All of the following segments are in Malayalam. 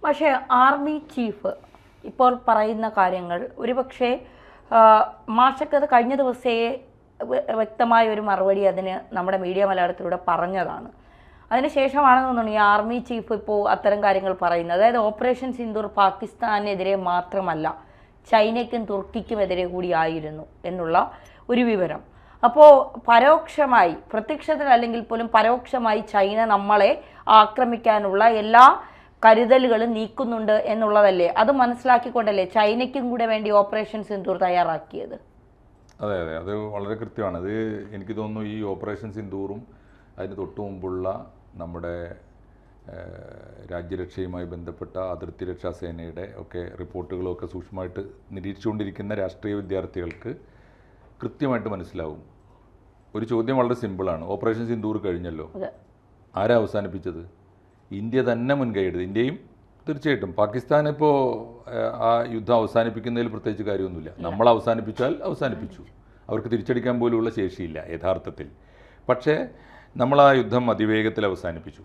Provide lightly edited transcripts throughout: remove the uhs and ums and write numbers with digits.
പക്ഷേ ആർമി ചീഫ് ഇപ്പോൾ പറയുന്ന കാര്യങ്ങൾ ഒരുപക്ഷെ മാഷക്കത് കഴിഞ്ഞ ദിവസേ വ്യക്തമായ ഒരു മറുപടി അതിന് നമ്മുടെ മീഡിയ മലയാളത്തിലൂടെ പറഞ്ഞതാണ്. അതിനുശേഷമാണെന്ന് തോന്നുന്നു ഈ ആർമി ചീഫ് ഇപ്പോൾ അത്തരം കാര്യങ്ങൾ പറയുന്നത്. അതായത് ഓപ്പറേഷൻ സിന്ദൂർ പാകിസ്ഥാനെതിരെ മാത്രമല്ല ചൈനയ്ക്കും തുർക്കിക്കുമെതിരെ കൂടിയായിരുന്നു എന്നുള്ള ഒരു വിവരം. അപ്പോൾ പരോക്ഷമായി, പ്രത്യക്ഷത്തിൽ അല്ലെങ്കിൽ പോലും പരോക്ഷമായി ചൈന നമ്മളെ ആക്രമിക്കാനുള്ള എല്ലാ കരുതലുകളും നീക്കുന്നുണ്ട് എന്നുള്ളതല്ലേ? അത് മനസ്സിലാക്കിക്കൊണ്ടല്ലേ ചൈനയ്ക്കും കൂടെ വേണ്ടി ഓപ്പറേഷൻ സിന്ദൂർ തയ്യാറാക്കിയത്? അതെ അതെ, അത് വളരെ കൃത്യമാണ്. അത് എനിക്ക് തോന്നുന്നു ഈ ഓപ്പറേഷൻ സിന്ദൂറും അതിന് തൊട്ടു മുമ്പുള്ള നമ്മുടെ രാജ്യരക്ഷയുമായി ബന്ധപ്പെട്ട അതിർത്തി രക്ഷാ സേനയുടെ ഒക്കെ റിപ്പോർട്ടുകളൊക്കെ സൂക്ഷ്മമായിട്ട് നിരീക്ഷിച്ചുകൊണ്ടിരിക്കുന്ന രാഷ്ട്രീയ വിദ്യാർത്ഥികൾക്ക് കൃത്യമായിട്ട് മനസ്സിലാവും. ഒരു ചോദ്യം വളരെ സിമ്പിളാണ്. ഓപ്പറേഷൻ സിന്ദൂർ കഴിഞ്ഞല്ലോ, ആരാ അവസാനിപ്പിച്ചത്? ഇന്ത്യ തന്നെ മുൻകൈയെടുത്ത്. ഇന്ത്യയും തീർച്ചയായിട്ടും. പാകിസ്ഥാൻ ഇപ്പോൾ ആ യുദ്ധം അവസാനിപ്പിക്കുന്നതിൽ പ്രത്യേകിച്ച് കാര്യമൊന്നുമില്ല. നമ്മൾ അവസാനിപ്പിച്ചാൽ അവസാനിപ്പിച്ചു. അവർക്ക് തിരിച്ചടിക്കാൻ പോലുള്ള ശേഷിയില്ല യഥാർത്ഥത്തിൽ. പക്ഷേ നമ്മൾ ആ യുദ്ധം അതിവേഗത്തിൽ അവസാനിപ്പിച്ചു.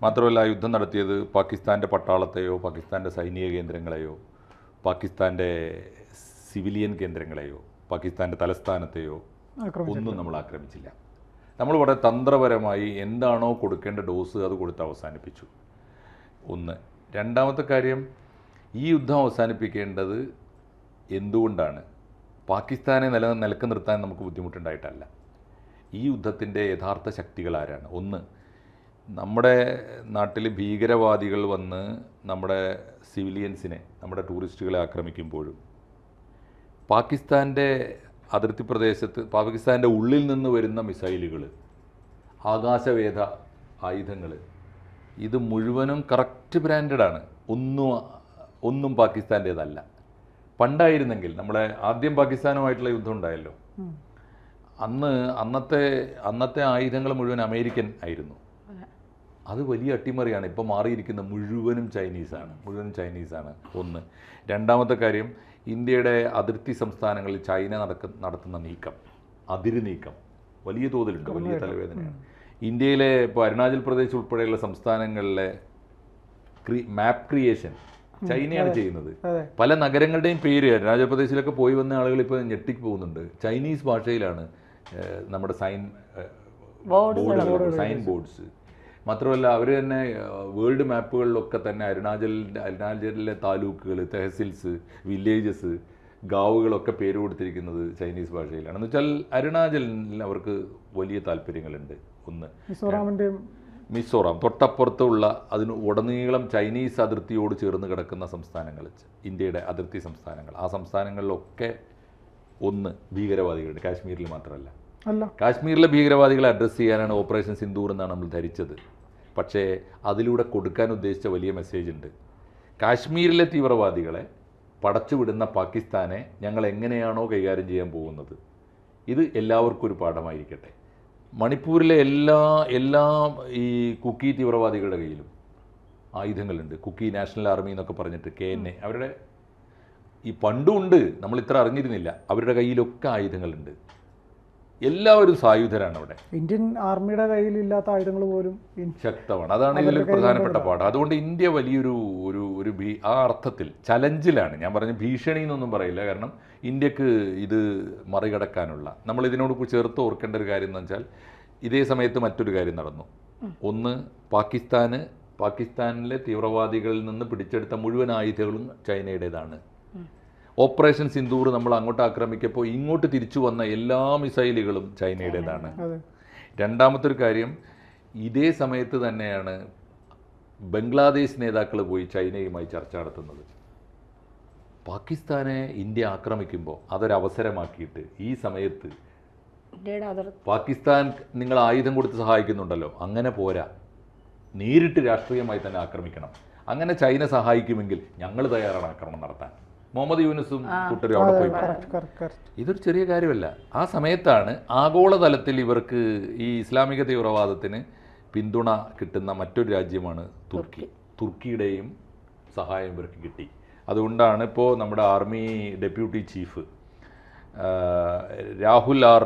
മാത്രമല്ല ആ യുദ്ധം നടത്തിയത് പാകിസ്ഥാൻ്റെ പട്ടാളത്തെയോ പാകിസ്ഥാൻ്റെ സൈനിക കേന്ദ്രങ്ങളെയോ പാകിസ്ഥാൻ്റെ സിവിലിയൻ കേന്ദ്രങ്ങളെയോ പാകിസ്ഥാൻ്റെ തലസ്ഥാനത്തെയോ ഒന്നും നമ്മൾ ആക്രമിച്ചില്ല. നമ്മൾ വളരെ തന്ത്രപരമായി എന്താണോ കൊടുക്കേണ്ട ഡോസ് അത് കൊടുത്ത് അവസാനിപ്പിച്ചു. ഒന്ന്. രണ്ടാമത്തെ കാര്യം, ഈ യുദ്ധം അവസാനിപ്പിക്കേണ്ടത് എന്തുകൊണ്ടാണ്? പാകിസ്ഥാനെ നിലക്ക് നിർത്താൻ നമുക്ക് ബുദ്ധിമുട്ടുണ്ടായിട്ടല്ല. ഈ യുദ്ധത്തിൻ്റെ യഥാർത്ഥ ശക്തികൾ ആരാണ്? ഒന്ന്, നമ്മുടെ നാട്ടിൽ ഭീകരവാദികൾ വന്ന് നമ്മുടെ സിവിലിയൻസിനെ, നമ്മുടെ ടൂറിസ്റ്റുകളെ ആക്രമിക്കുമ്പോഴും പാകിസ്ഥാൻ്റെ അതിർത്തി പ്രദേശത്ത് പാകിസ്ഥാൻ്റെ ഉള്ളിൽ നിന്ന് വരുന്ന മിസൈലുകൾ, ആകാശവേധ ആയുധങ്ങൾ, ഇത് മുഴുവനും കറക്റ്റ് ബ്രാൻഡഡാണ്. ഒന്നും പാകിസ്ഥാൻ്റേതല്ല. പണ്ടായിരുന്നെങ്കിൽ, നമ്മളെ ആദ്യം പാകിസ്ഥാനുമായിട്ടുള്ള യുദ്ധം ഉണ്ടായല്ലോ, അന്നത്തെ ആയുധങ്ങൾ മുഴുവൻ അമേരിക്കൻ ആയിരുന്നു. അത് വലിയ അട്ടിമറിയാണ്. ഇപ്പോൾ മാറിയിരിക്കുന്ന മുഴുവനും ചൈനീസാണ്. ഒന്ന്. രണ്ടാമത്തെ കാര്യം, ഇന്ത്യയുടെ അതിർത്തി സംസ്ഥാനങ്ങളിൽ ചൈന നടത്തുന്ന നീക്കം, അതിര് നീക്കം വലിയ തോതിലുണ്ട്, വലിയ തലവേദനയാണ്. ഇന്ത്യയിലെ ഇപ്പോൾ അരുണാചൽ പ്രദേശ് ഉൾപ്പെടെയുള്ള സംസ്ഥാനങ്ങളിലെ മാപ്പ് ക്രിയേഷൻ ചൈനയാണ് ചെയ്യുന്നത്. പല നഗരങ്ങളുടെയും പേര് അരുണാചൽ പ്രദേശിലൊക്കെ പോയി വന്ന ആളുകൾ ഇപ്പോൾ ഞെട്ടിക്ക് പോകുന്നുണ്ട്. ചൈനീസ് ഭാഷയിലാണ് നമ്മുടെ സൈൻ ബോർഡ്സ്. മാത്രമല്ല അവർ തന്നെ വേൾഡ് മാപ്പുകളിലൊക്കെ തന്നെ അരുണാചലിലെ താലൂക്കുകൾ, തെഹസിൽസ്, വില്ലേജസ്, ഗാവുകളൊക്കെ പേര് കൊടുത്തിരിക്കുന്നത് ചൈനീസ് ഭാഷയിലാണ്. എന്ന് വെച്ചാൽ അരുണാചലിൽ അവർക്ക് വലിയ താല്പര്യങ്ങളുണ്ട്. ഒന്ന്. മിസോറാം തൊട്ടപ്പുറത്തുള്ള അതിന് ഉടനീളം ചൈനീസ് അതിർത്തിയോട് ചേർന്ന് കിടക്കുന്ന സംസ്ഥാനങ്ങൾ, ഇന്ത്യയുടെ അതിർത്തി സംസ്ഥാനങ്ങൾ, ആ സംസ്ഥാനങ്ങളിലൊക്കെ ഒന്ന് ഭീകരവാദികളുണ്ട്. കാശ്മീരിൽ മാത്രമല്ല. കാശ്മീരിലെ ഭീകരവാദികളെ അഡ്രസ്സ് ചെയ്യാനാണ് ഓപ്പറേഷൻ സിന്ദൂർ എന്നാണ് നമ്മൾ ധരിച്ചത്. പക്ഷേ അതിലൂടെ കൊടുക്കാൻ ഉദ്ദേശിച്ച വലിയ മെസ്സേജ് ഉണ്ട്. കാശ്മീരിലെ തീവ്രവാദികളെ പടച്ചുവിടുന്ന പാകിസ്ഥാനെ ഞങ്ങൾ എങ്ങനെയാണോ കൈകാര്യം ചെയ്യാൻ പോകുന്നത്, ഇത് എല്ലാവർക്കും ഒരു പാഠമായിരിക്കട്ടെ. മണിപ്പൂരിലെ എല്ലാ ഈ കുക്കി തീവ്രവാദികളുടെ കയ്യിലും ആയുധങ്ങളുണ്ട്. കുക്കി നാഷണൽ ആർമി എന്നൊക്കെ പറഞ്ഞിട്ട് KNA, അവരുടെ ഈ പണ്ടുണ്ട്, നമ്മൾ ഇത്ര അറിഞ്ഞിരുന്നില്ല. അവരുടെ കയ്യിലൊക്കെ ആയുധങ്ങളുണ്ട്. എല്ലാവരും സായുധരാണ് അവിടെ. ഇന്ത്യൻ ആർമിയുടെ കയ്യിലില്ലാത്ത ആയുധങ്ങൾ പോലും ശക്തമാണ്. അതാണ് ഇതിലൊരു പ്രധാനപ്പെട്ട പാഠം. അതുകൊണ്ട് ഇന്ത്യ വലിയൊരു ആ അർത്ഥത്തിൽ ചലഞ്ചിലാണ്. ഞാൻ പറഞ്ഞ ഭീഷണി എന്നൊന്നും പറയില്ല. കാരണം ഇന്ത്യക്ക് ഇത് മറികടക്കാനുള്ള, നമ്മൾ ഇതിനോട് ചേർത്ത് ഓർക്കേണ്ട ഒരു കാര്യം എന്ന് വെച്ചാൽ, ഇതേ സമയത്ത് മറ്റൊരു കാര്യം നടന്നു. ഒന്ന്, പാകിസ്ഥാനിലെ തീവ്രവാദികളിൽ നിന്ന് പിടിച്ചെടുത്ത മുഴുവൻ ആയുധങ്ങളും ചൈനയുടേതാണ്. ഓപ്പറേഷൻ സിന്ദൂർ നമ്മൾ അങ്ങോട്ട് ആക്രമിക്കപ്പോൾ ഇങ്ങോട്ട് തിരിച്ചു വന്ന എല്ലാ മിസൈലുകളും ചൈനയുടേതാണ്. രണ്ടാമത്തെ ഒരു കാര്യം, ഇതേ സമയത്ത് തന്നെയാണ് ബംഗ്ലാദേശ് നേതാക്കൾ പോയി ചൈനയുമായി ചർച്ച നടത്തുന്നത്. പാകിസ്ഥാനെ ഇന്ത്യ ആക്രമിക്കുമ്പോൾ അതൊരവസരമാക്കിയിട്ട് ഈ സമയത്ത് പാകിസ്ഥാൻ നിങ്ങൾ ആയുധം കൊടുത്ത് സഹായിക്കുന്നുണ്ടല്ലോ, അങ്ങനെ പോരാ, നേരിട്ട് രാഷ്ട്രീയമായി തന്നെ ആക്രമിക്കണം. അങ്ങനെ ചൈന സഹായിക്കുമെങ്കിൽ ഞങ്ങൾ തയ്യാറാണ് ആക്രമണം നടത്താൻ. മുഹമ്മദ് യൂനുസും കൂട്ടരും അവിടെ പോയി പറഞ്ഞു. ഇതൊരു ചെറിയ കാര്യമല്ല. ആ സമയത്താണ് ആഗോളതലത്തിൽ ഇവർക്ക് ഈ ഇസ്ലാമിക തീവ്രവാദത്തിന് പിന്തുണ കിട്ടുന്ന മറ്റൊരു രാജ്യമാണ് തുർക്കി. തുർക്കിയുടെയും സഹായം ഇവർക്ക് കിട്ടി. അതുകൊണ്ടാണ് ഇപ്പോൾ നമ്മുടെ army deputy chief Rahul R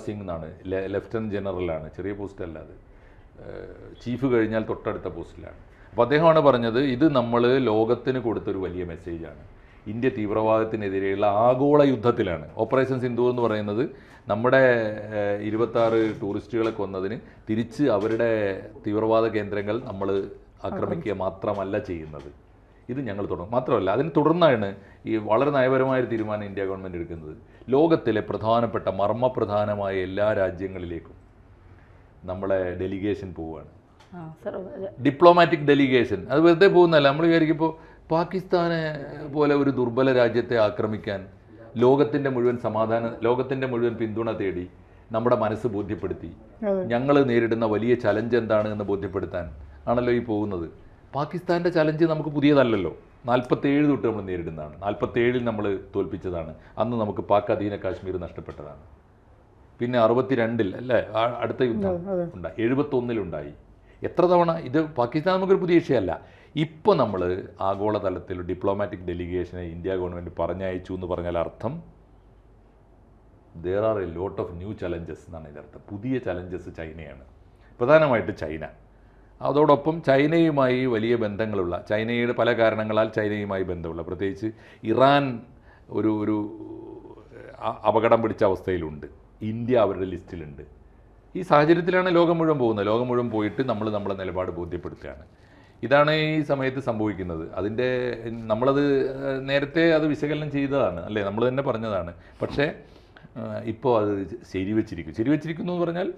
Singh എന്നാണ്, ലെഫ്റ്റനന്റ് ജനറലാണ്, ചെറിയ പോസ്റ്റ് അല്ല അത്. ചീഫ് കഴിഞ്ഞാൽ തൊട്ടടുത്ത പോസ്റ്റിലാണ്. അപ്പോൾ അദ്ദേഹമാണ് പറഞ്ഞത് ഇത് നമ്മൾ ലോകത്തിന് കൊടുത്തൊരു വലിയ മെസ്സേജാണ്. ഇന്ത്യ തീവ്രവാദത്തിനെതിരെയുള്ള ആഗോള യുദ്ധത്തിലാണ്. ഓപ്പറേഷൻ സിന്ദൂർ എന്ന് പറയുന്നത് നമ്മുടെ 26 ടൂറിസ്റ്റുകളെ കൊന്നതിന് തിരിച്ച് അവരുടെ തീവ്രവാദ കേന്ദ്രങ്ങൾ നമ്മൾ ആക്രമിക്കുക മാത്രമല്ല ചെയ്യുന്നത്. ഇത് ഞങ്ങൾ തുടങ്ങും. മാത്രമല്ല അതിന് തുടർന്നാണ് ഈ വളരെ നയപരമായൊരു തീരുമാനം ഇന്ത്യ ഗവൺമെൻറ് എടുക്കുന്നത്. ലോകത്തിലെ പ്രധാനപ്പെട്ട മർമ്മപ്രധാനമായ എല്ലാ രാജ്യങ്ങളിലേക്കും നമ്മളെ ഡെലിഗേഷൻ പോവുകയാണ്. Diplomatic delegation. അത് വെറുതെ പോകുന്നതല്ല. നമ്മൾ വിചാരിക്കുമ്പോൾ പാകിസ്ഥാനെ പോലെ ഒരു ദുർബല രാജ്യത്തെ ആക്രമിക്കാൻ ലോകത്തിൻ്റെ മുഴുവൻ പിന്തുണ തേടി നമ്മുടെ മനസ്സ് ബോധ്യപ്പെടുത്തി ഞങ്ങൾ നേരിടുന്ന വലിയ ചലഞ്ച് എന്താണ് എന്ന് ബോധ്യപ്പെടുത്താൻ ആണല്ലോ ഈ പോകുന്നത്. പാകിസ്ഥാൻ്റെ ചലഞ്ച് നമുക്ക് പുതിയതല്ലല്ലോ. 47 തൊട്ട് നമ്മൾ നേരിടുന്നതാണ്. 47-ൽ നമ്മൾ തോൽപ്പിച്ചതാണ്. അന്ന് നമുക്ക് പാക് അധീന കാശ്മീർ നഷ്ടപ്പെട്ടതാണ്. പിന്നെ 62-ൽ അല്ലേ അടുത്ത യുദ്ധം ഉണ്ടായി, 71-ലുണ്ടായി. എത്ര തവണ ഇത് പാകിസ്ഥാൻ നമുക്കൊരു പുതിയ വിഷയമല്ല. ഇപ്പോൾ നമ്മൾ ആഗോളതലത്തിൽ ഡിപ്ലോമാറ്റിക് ഡെലിഗേഷനെ ഇന്ത്യ ഗവൺമെൻറ് പറഞ്ഞയച്ചു എന്ന് പറഞ്ഞാൽ അർത്ഥം there are a lot of new challenges എന്നാണ് ഇതിനർത്ഥം. പുതിയ ചലഞ്ചസ് ചൈനയാണ്, പ്രധാനമായിട്ട് ചൈന. അതോടൊപ്പം ചൈനയുമായി വലിയ ബന്ധങ്ങളുള്ള, ചൈനയുടെ പല കാരണങ്ങളാൽ ചൈനയുമായി ബന്ധമുള്ള, പ്രത്യേകിച്ച് ഇറാൻ ഒരു അപകടം പിടിച്ച അവസ്ഥയിലുണ്ട്. ഇന്ത്യ അവരുടെ ലിസ്റ്റിലുണ്ട്. ഈ സാഹചര്യത്തിലാണ് ലോകം മുഴുവൻ പോകുന്നത്. ലോകം മുഴുവൻ പോയിട്ട് നമ്മൾ നമ്മളെ നിലപാട് ബോധ്യപ്പെടുത്തുകയാണ്. ഇതാണ് ഈ സമയത്ത് സംഭവിക്കുന്നത്. അതിൻ്റെ നമ്മളത് നേരത്തെ അത് വിശകലനം ചെയ്തതാണ് അല്ലേ, നമ്മൾ തന്നെ പറഞ്ഞതാണ്. പക്ഷേ ഇപ്പോൾ അത് ശരിവെച്ചിരിക്കുന്നു എന്ന് പറഞ്ഞാൽ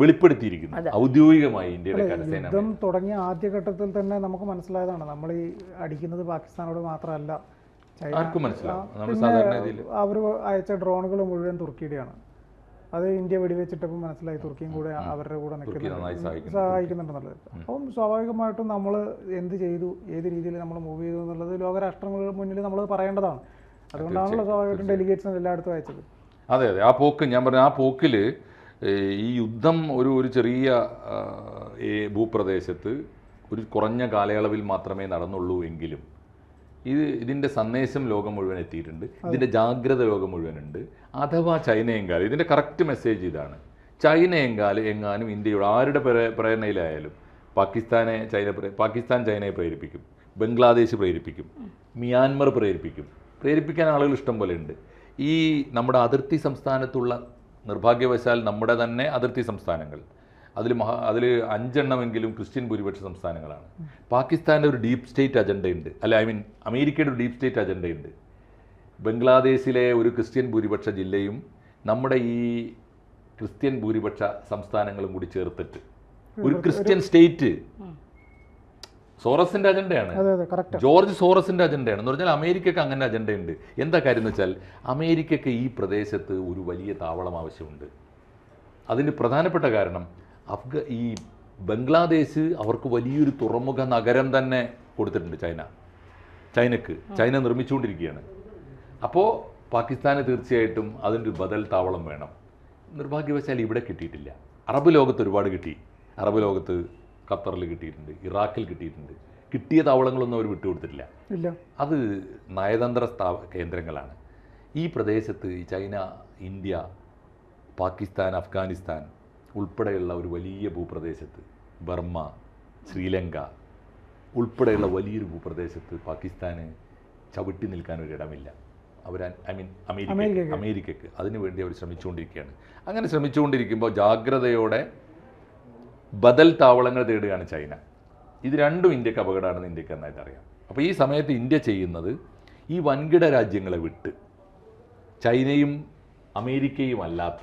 വെളിപ്പെടുത്തിയിരിക്കുന്നു ഔദ്യോഗികമായി ഇന്ത്യയുടെ കരസേന. യുദ്ധം തുടങ്ങിയ ആദ്യഘട്ടത്തിൽ തന്നെ നമുക്ക് മനസ്സിലായതാണ് നമ്മൾ ഈ അടിക്കുന്നത് പാകിസ്ഥാനോട് മാത്രമല്ല, ആർക്കും മനസ്സിലാവും. അവർ അയച്ച ഡ്രോണുകൾ മുഴുവൻ തുർക്കിയുടെയാണ്. അത് ഇന്ത്യ വെടിവെച്ചിട്ടപ്പോൾ മനസ്സിലായി തുർക്കിയും കൂടെ അവരുടെ കൂടെ സഹായിക്കുന്നുണ്ടെന്നുള്ളത്. അപ്പം സ്വാഭാവികമായിട്ടും നമ്മൾ എന്ത് ചെയ്തു, ഏത് രീതിയിൽ നമ്മൾ മൂവ് ചെയ്തു എന്നുള്ളത് ലോകരാഷ്ട്രങ്ങളുടെ മുന്നിൽ നമ്മൾ പറയേണ്ടതാണ്. അതുകൊണ്ടാണല്ലോ സ്വാഭാവികമായിട്ടും ഡെലിഗേറ്റ്സ് എല്ലായിടത്തും അയച്ചത്. അതെ, ആ പോക്ക് ഞാൻ പറഞ്ഞ ആ പോക്കിൽ ഈ യുദ്ധം ഒരു ചെറിയ ഭൂപ്രദേശത്ത് ഒരു കുറഞ്ഞ കാലയളവിൽ മാത്രമേ നടന്നുള്ളൂ എങ്കിലും ഇതിൻ്റെ സന്ദേശം ലോകം മുഴുവൻ എത്തിയിട്ടുണ്ട്. ഇതിൻ്റെ ജാഗ്രത ലോകം മുഴുവനുണ്ട്. അഥവാ ചൈന എങ്കാലും ഇതിൻ്റെ കറക്റ്റ് മെസ്സേജ് ഇതാണ്. ചൈന എങ്ങാനും ഇന്ത്യയുടെ ആരുടെ പ്രേരണയിലായാലും പാകിസ്ഥാൻ ചൈനയെ പ്രേരിപ്പിക്കും, ബംഗ്ലാദേശ് പ്രേരിപ്പിക്കും, മ്യാൻമർ പ്രേരിപ്പിക്കാൻ ആളുകൾ ഇഷ്ടം പോലെ ഉണ്ട്. ഈ നമ്മുടെ അതിർത്തി സംസ്ഥാനത്തുള്ള, നിർഭാഗ്യവശാൽ നമ്മുടെ തന്നെ അതിർത്തി സംസ്ഥാനങ്ങൾ, അതിൽ 5 ക്രിസ്ത്യൻ ഭൂരിപക്ഷ സംസ്ഥാനങ്ങളാണ്. പാകിസ്ഥാൻ്റെ ഒരു ഡീപ്പ് സ്റ്റേറ്റ് അജണ്ടയുണ്ട്, അമേരിക്കയുടെ ഒരു ഡീപ്പ് സ്റ്റേറ്റ് അജണ്ടയുണ്ട്. ബംഗ്ലാദേശിലെ ഒരു ക്രിസ്ത്യൻ ഭൂരിപക്ഷ ജില്ലയും നമ്മുടെ ഈ ക്രിസ്ത്യൻ ഭൂരിപക്ഷ സംസ്ഥാനങ്ങളും കൂടി ചേർത്തിട്ട് ഒരു ക്രിസ്ത്യൻ സ്റ്റേറ്റ് സോറസിൻ്റെ അജണ്ടയാണ്. ജോർജ് സോറസിൻ്റെ അജണ്ടയാണ്. എന്ന് പറഞ്ഞാൽ അമേരിക്കക്ക് അങ്ങനെ അജണ്ടയുണ്ട്. എന്താ കാര്യം എന്ന് വെച്ചാൽ അമേരിക്കക്ക് ഈ പ്രദേശത്ത് ഒരു വലിയ താവളം ആവശ്യമുണ്ട്. അതിന് പ്രധാനപ്പെട്ട കാരണം ഈ ബംഗ്ലാദേശ് അവർക്ക് വലിയൊരു തുറമുഖ നഗരം തന്നെ കൊടുത്തിട്ടുണ്ട് ചൈന നിർമ്മിച്ചുകൊണ്ടിരിക്കുകയാണ്. അപ്പോൾ പാകിസ്ഥാന് തീർച്ചയായിട്ടും അതിൻ്റെ ബദൽ താവളം വേണം. നിർഭാഗ്യവശാൽ ഇവിടെ കിട്ടിയിട്ടില്ല. അറബ് ലോകത്ത് ഒരുപാട് കിട്ടി. അറബ് ലോകത്ത് ഖത്തറിൽ കിട്ടിയിട്ടുണ്ട്, ഇറാഖിൽ കിട്ടിയിട്ടുണ്ട്. കിട്ടിയ താവളങ്ങളൊന്നും അവർ വിട്ടുകൊടുത്തിട്ടില്ല. അത് നയതന്ത്ര കേന്ദ്രങ്ങളാണ്. ഈ പ്രദേശത്ത് ഈ ചൈന, ഇന്ത്യ, പാകിസ്ഥാൻ, അഫ്ഗാനിസ്ഥാൻ ഉൾപ്പെടെയുള്ള ഒരു വലിയ ഭൂപ്രദേശത്ത്, ബർമ്മ, ശ്രീലങ്ക ഉൾപ്പെടെയുള്ള വലിയൊരു ഭൂപ്രദേശത്ത് പാകിസ്ഥാന് ചവിട്ടി നിൽക്കാൻ ഒരിടമില്ല. അമേരിക്കക്ക് അതിനുവേണ്ടി അവർ ശ്രമിച്ചുകൊണ്ടിരിക്കുകയാണ്. അങ്ങനെ ശ്രമിച്ചുകൊണ്ടിരിക്കുമ്പോൾ ജാഗ്രതയോടെ ബദൽ താവളങ്ങൾ തേടുകയാണ് ചൈന. ഇത് രണ്ടും ഇന്ത്യക്ക് അപകടമാണെന്ന് ഇന്ത്യക്ക് നന്നായിട്ട് അറിയാം. അപ്പോൾ ഈ സമയത്ത് ഇന്ത്യ ചെയ്യുന്നത് ഈ വൻകിട രാജ്യങ്ങളെ വിട്ട് ചൈനയും അമേരിക്കയും അല്ലാത്ത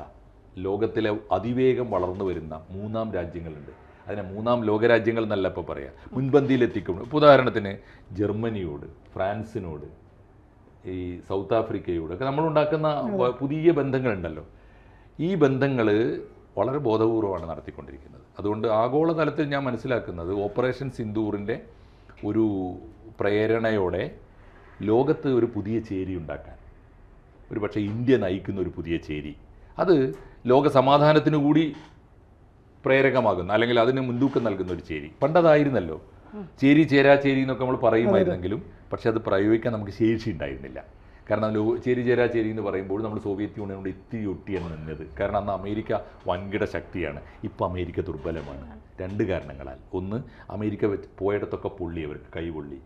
ലോകത്തിലെ അതിവേഗം വളർന്നു വരുന്ന 3 രാജ്യങ്ങളുണ്ട്. അതിനെ 3 ലോകരാജ്യങ്ങൾ എന്നല്ല ഇപ്പോൾ പറയാം, മുൻപന്തിയിലെത്തിക്കും. ഇപ്പോൾ ഉദാഹരണത്തിന് ജർമ്മനിയോട്, ഫ്രാൻസിനോട്, ഈ സൗത്ത് ആഫ്രിക്കയോടൊക്കെ നമ്മളുണ്ടാക്കുന്ന പുതിയ ബന്ധങ്ങളുണ്ടല്ലോ. ഈ ബന്ധങ്ങൾ വളരെ ബോധപൂർവമാണ് നടത്തിക്കൊണ്ടിരിക്കുന്നത്. അതുകൊണ്ട് ആഗോളതലത്തിൽ ഞാൻ മനസ്സിലാക്കുന്നത് ഓപ്പറേഷൻ സിന്ദൂറിൻ്റെ ഒരു പ്രേരണയോടെ ലോകത്ത് ഒരു പുതിയ ചേരി ഉണ്ടാക്കാൻ, ഒരു പക്ഷേ ഇന്ത്യ നയിക്കുന്ന ഒരു പുതിയ ചേരി, അത് ലോക സമാധാനത്തിന് കൂടി പ്രേരകമാകുന്ന, അല്ലെങ്കിൽ അതിന് മുൻതൂക്കം നൽകുന്ന ഒരു ചേരി. പണ്ടതായിരുന്നല്ലോ ചേരി ചേരി എന്നൊക്കെ നമ്മൾ പറയുമായിരുന്നെങ്കിലും പക്ഷെ അത് പ്രയോഗിക്കാൻ നമുക്ക് ശേഷി ഉണ്ടായിരുന്നില്ല. കാരണം ചേരി ചേരി എന്ന് പറയുമ്പോൾ നമ്മൾ സോവിയറ്റ് യൂണിയനോട് ഇത്തിരി ഒട്ടിയാണ് നിന്നത്. കാരണം അന്ന് അമേരിക്ക വൻകിട ശക്തിയാണ്, ഇപ്പോൾ അമേരിക്ക ദുർബലമാണ്. 2 കാരണങ്ങളാൽ. ഒന്ന്, അമേരിക്ക പോയിടത്തൊക്കെ പൊള്ളി, അവർക്ക് കൈപൊള്ളി.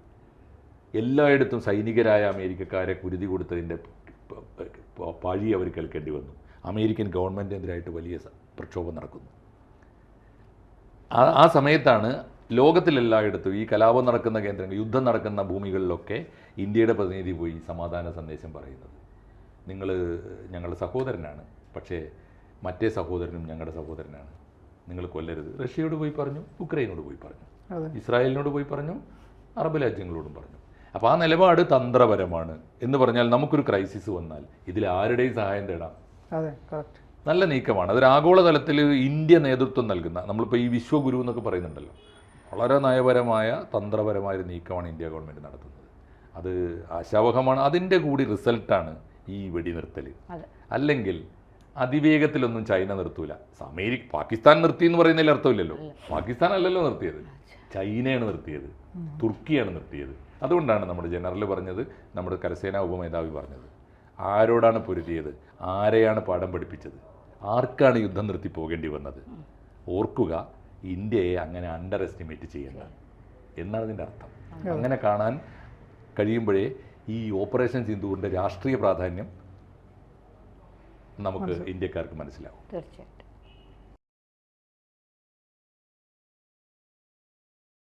എല്ലായിടത്തും സൈനികരായ അമേരിക്കക്കാരെ കുരുതി കൊടുത്തതിൻ്റെ പഴി അവർ കേൾക്കേണ്ടി വന്നു. അമേരിക്കൻ ഗവൺമെൻറ്റിനെതിരായിട്ട് വലിയ പ്രക്ഷോഭം നടക്കുന്നു. ആ സമയത്താണ് ലോകത്തിലെല്ലായിടത്തും ഈ കലാപം നടക്കുന്ന കേന്ദ്രങ്ങൾ, യുദ്ധം നടക്കുന്ന ഭൂമികളിലൊക്കെ ഇന്ത്യയുടെ പ്രതിനിധി പോയി സമാധാന സന്ദേശം പറയുന്നത്. നിങ്ങൾ ഞങ്ങളുടെ സഹോദരനാണ്, പക്ഷേ മറ്റേ സഹോദരനും ഞങ്ങളുടെ സഹോദരനാണ്, നിങ്ങൾ കൊല്ലരുത്. റഷ്യയോട് പോയി പറഞ്ഞു, ഉക്രൈനോട് പോയി പറഞ്ഞു, ഇസ്രായേലിനോട് പോയി പറഞ്ഞു, അറബ് രാജ്യങ്ങളോടും പറഞ്ഞു. അപ്പോൾ ആ നിലപാട് തന്ത്രപരമാണ്. എന്ന് പറഞ്ഞാൽ നമുക്കൊരു ക്രൈസിസ് വന്നാൽ ഇതിൽ ആരുടെയും സഹായം തേടാം. നല്ല നീക്കമാണ്. അതൊരു ആഗോളതലത്തിൽ ഇന്ത്യ നേതൃത്വം നൽകുന്ന, നമ്മളിപ്പോൾ ഈ വിശ്വഗുരു എന്നൊക്കെ പറയുന്നുണ്ടല്ലോ, വളരെ നയപരമായ തന്ത്രപരമായ ഒരു നീക്കമാണ് ഇന്ത്യ ഗവൺമെൻറ് നടത്തുന്നത്. അത് ആശാവഹമാണ്. അതിൻ്റെ കൂടി റിസൾട്ടാണ് ഈ വെടിനിർത്തൽ. അല്ലെങ്കിൽ അതിവേഗത്തിലൊന്നും ചൈന നിർത്തൂല. പാകിസ്ഥാൻ നിർത്തി എന്ന് പറയുന്നതിൽ അർത്ഥമില്ലല്ലോ. പാകിസ്ഥാൻ അല്ലല്ലോ നിർത്തിയത്, ചൈനയാണ് നിർത്തിയത്, തുർക്കിയാണ് നിർത്തിയത്. അതുകൊണ്ടാണ് നമ്മുടെ ജനറൽ പറഞ്ഞത്, നമ്മുടെ കരസേനാ ഉപമേധാവി പറഞ്ഞത്, ആരോടാണ് പൊരുതിയത്, ആരെയാണ് പാഠം പഠിപ്പിച്ചത്, ആർക്കാണ് യുദ്ധം നിർത്തി പോകേണ്ടി വന്നത്. ഓർക്കുക, ഇന്ത്യയെ അങ്ങനെ അണ്ടർ എസ്റ്റിമേറ്റ് ചെയ്യേണ്ട എന്നാണ് അതിൻ്റെ അർത്ഥം. അങ്ങനെ കാണാൻ കഴിയുമ്പോഴേ ഈ ഓപ്പറേഷൻ സിന്ദൂറിൻ്റെ രാഷ്ട്രീയ പ്രാധാന്യം നമുക്ക് ഇന്ത്യക്കാർക്ക് മനസ്സിലാവും. തീർച്ചയായിട്ടും.